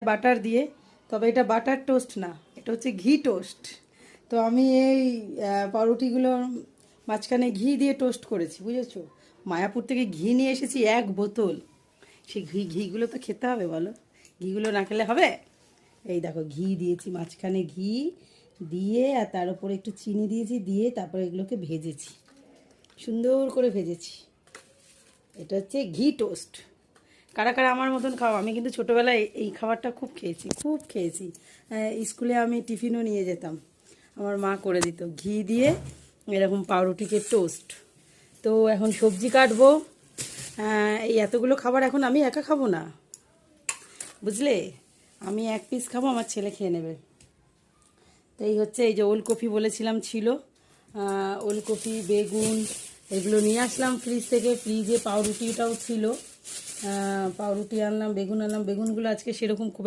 Butter দিয়ে, তবে এটা বাটার টোস্ট না, এটা হচ্ছে ঘি টোস্ট। তো আমি এই পাউরুটিগুলো মাঝখানে ঘি দিয়ে টোস্ট করেছি, বুঝেছো। মায়াপুর থেকে ঘি নিয়ে এসেছি 1 বোতল। সেই ঘিগুলো তো খেতে হবে, বলো, ঘিগুলো না খেলে হবে। এই দেখো ঘি দিয়েছি মাঝখানে, ঘি দিয়ে আর তার উপরে একটু চিনি দিয়েছি, দিয়ে তারপরে এগুলোকে ভেজেছি, সুন্দর করে ভেজেছি। এটা হচ্ছে ঘি টোস্ট। কারা কারা আমার মতন খাও? আমি কিন্তু ছোটোবেলায় এই খাবারটা খুব খেয়েছি, খুব খেয়েছি। স্কুলে আমি টিফিনও নিয়ে যেতাম, আমার মা করে দিত ঘি দিয়ে এরকম পাউরুটিকে টোস্ট। তো এখন সবজি কাটবো। এই এতগুলো খাবার এখন আমি একা খাবো না, বুঝলে। আমি 1 পিস খাবো, আমার ছেলে খেয়ে নেবে। তো এই হচ্ছে, এই যে ওলকপি বলেছিলাম ছিল, ওলকপি, বেগুন, এগুলো নিয়ে আসলাম ফ্রিজ থেকে। ফ্রিজে পাউরুটিটাও ছিল, পাউরুটি আনলাম, বেগুন আনলাম। বেগুনগুলো আজকে সেরকম খুব